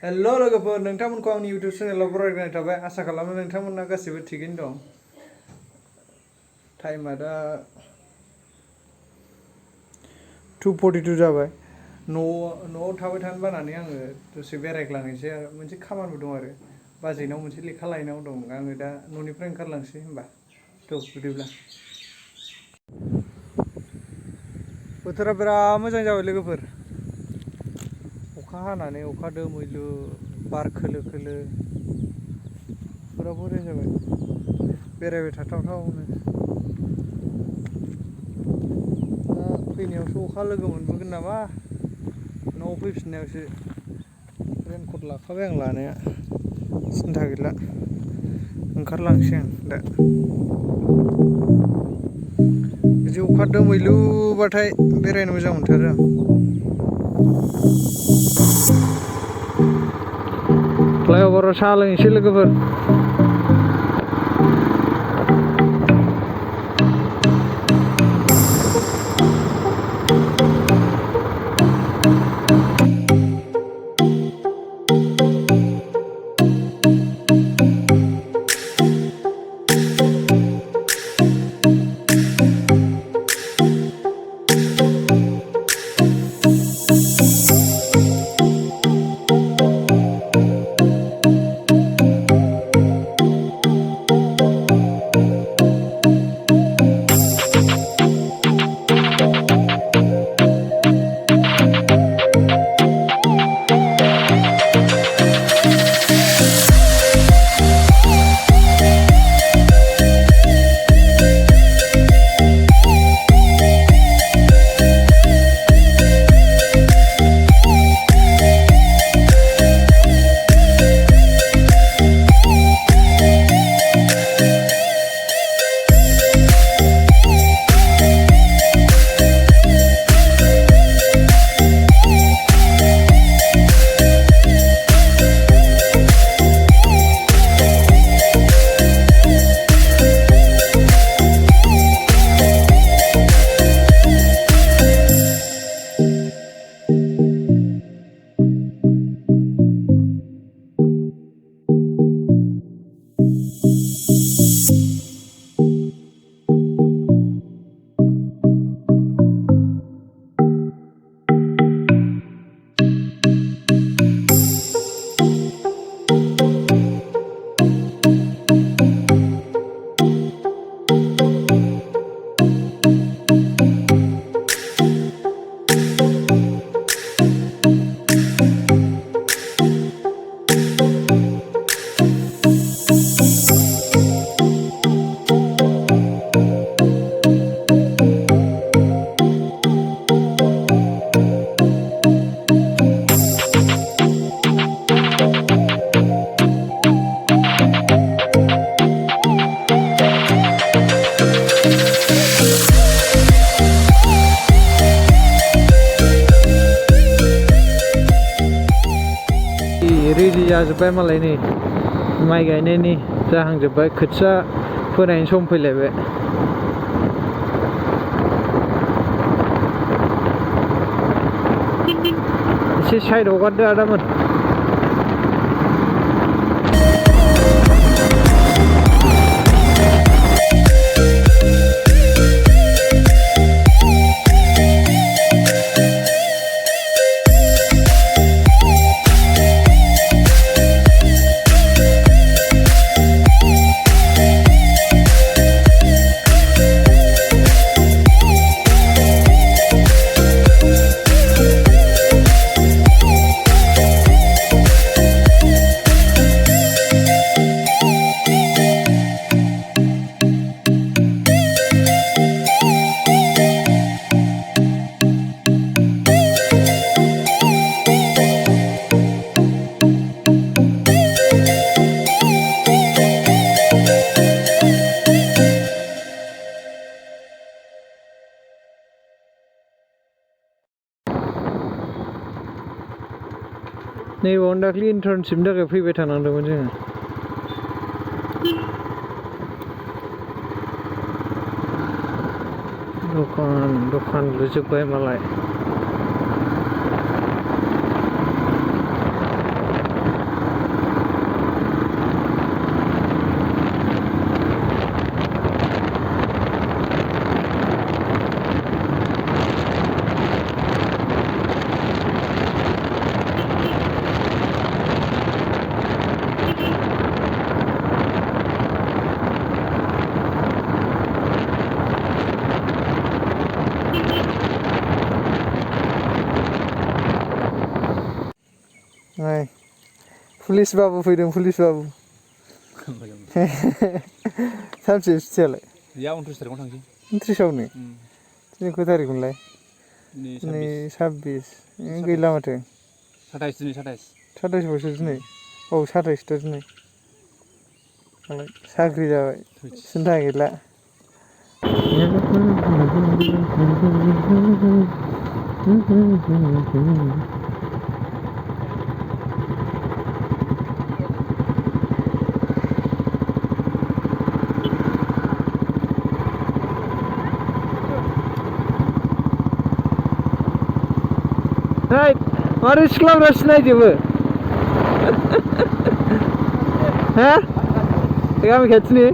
हेल' लोगोफोर नोंथांमोनखौ आंनि इउटिउब चेनेलाव बरायनाय थाबाय आसा खालामो नोंथांमोना गासिबो थिगैनो दं। टाइमा दा 2:42 जाबाय। न'आव थाबाय थानो बानानै आङो दसे बेरायग्लांनोसै आरो मोनसे खामानिबो दं आरो बाजैनाव मोनसे लेखा लायनांगौ दं। आङो दा न'निफ्राय ओंखारलांसै होनबा बिदिब्ला बोथोरा बिराद मोजां जाबाय लोगोफोर। अखा हानानै अखा दोमैलु बार खोलो खोलो पुरा बरिया जाबाय बेरायबाय थाथावथावनो। दा फैनायावसो अखा लोगो मोनबोगोन नामा न'आव फैफिननायावसो। रेनकट लाखाबाय आं लानाया सिन्था गैला ओंखारलांसै आं दा। बिदि अखा दोमैलुबाथाय बेरायनो मोजां मोनथारो आं। फ्लाइअभाराव साहा लोंहैसै लोगोफोर। रेडि जाजोब्बाय मालाय नै माइ गायनायनि जाहांजोब्बाय खोथिया फोनायनि सम फैलायबाय। एसे साइड हगारदो आदामोन। नैबावनो दाख्लै इन्टार्नशिपनि थाखाय फैबाय थानांदोंमोन जोङो। दखान लुजोब्बाय मालाय। नाय पुलिस बाबु फैदों पुलिस बाबु सानसे सुथियालाय गैया 29 तारिखआव थांसै 29आवनो दिनै खय तारिखमोनलाय दिनै 26 गैला माथो 27 दिनै 27 बावसो दिनै औ 27थ' दिनै साख्रि जाबाय सिन्था गैला मारै सिख्लाफ्रा सिनायजोबो हा गामि खाथिनि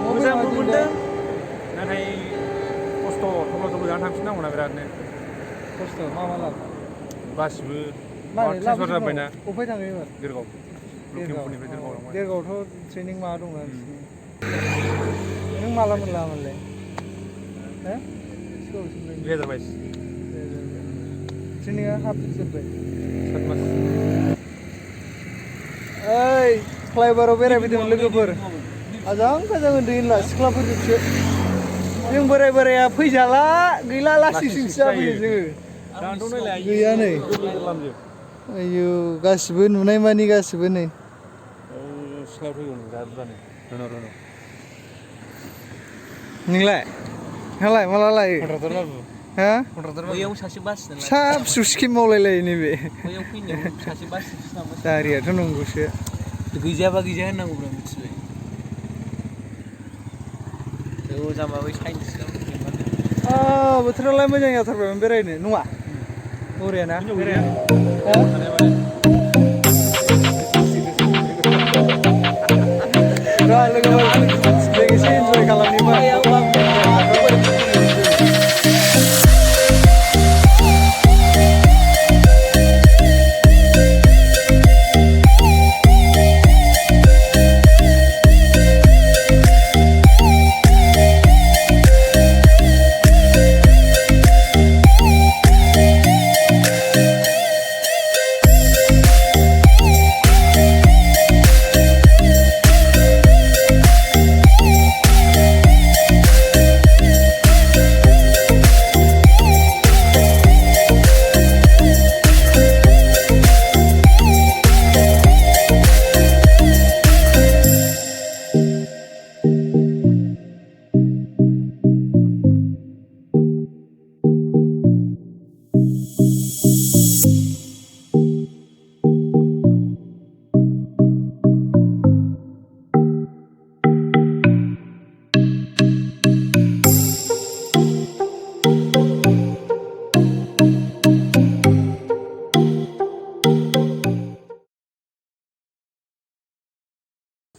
मोजांबो मोनदों नाथाय खस्थ' थफ्ला थफ्ला जानानै थांफिननांगौना बिरादनो खस्थ' मा लाबो गासिबो ट्रेन्सफार जाबायना अफाय थाङो एबार देरगाव लखिमपुरनिफ्राय देरगाव लांबाय देरगावथ' ट्रेनिं माबा दंना नों माला मोनलाय हो 2022 ट्रेनिंआ हाबजोब्बाय 7 मास ओइ फ्लाइओभाराव बेरायफैदोंमोन लोगोफोर आजां गाजां उन्दै उनला सिख्लाफोरजोंसो जों बोराय बोराया फैजाला गैला लासिंसिंसो जाफैयो जोङो गैया नै आयौ गासिबो नुनाय मानि गासिबो नै सिख्ला फैगौ जानो नोंलाय माला लायो हा बैयाव सासे बासिना फिसा फिसौ स्किम मावलायलायो नैबे बैयाव फैनायाव सासे बासिनोसो नामा दारियाथ' नंगौसो गैजायाबा गैजाया होननांगौब्रा मिथिबाय औ जाम्बा बै साइन्टिस्ट बोथोरालाय मोजां जाथारबायमोन बेरायनो नङा बरियाना बेरायनो लोगोफोर एसे इन्जय खालामनिमोन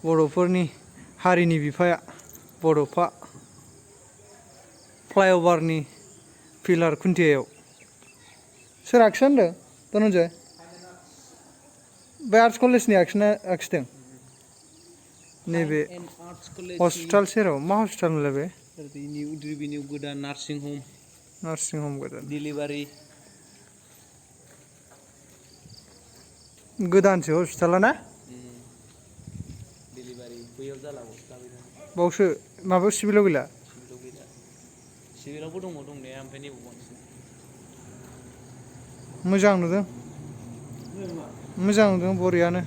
बर'फोरनि हारिनि बिफाया बड'फा फ्लाइअभारनि पिलार खुन्थियायाव सोर आखिना होनदों धनन्जय बे आर्टस कलेजनि आखिदों नैबे हस्पिटाल सेराव मा हस्पिटाल मोनलाय बे निउ गोदान नार्सिं हम गोदान डिलिभारि गोदानसो हस्पिटाला ना डिलिभारि बैयाव जाला बावसो माबायाव सिभिलाव गैला सिभिलावबो दङ दंनाया ओमफ्राय नैबाव बांसिन मोजां नुदों बरियानो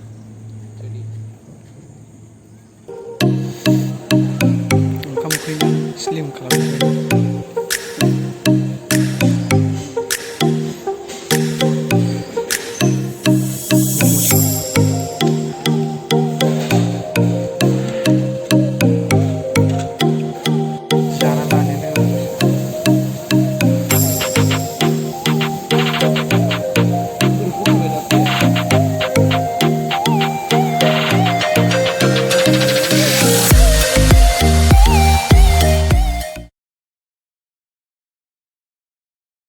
स्लिम खालामनो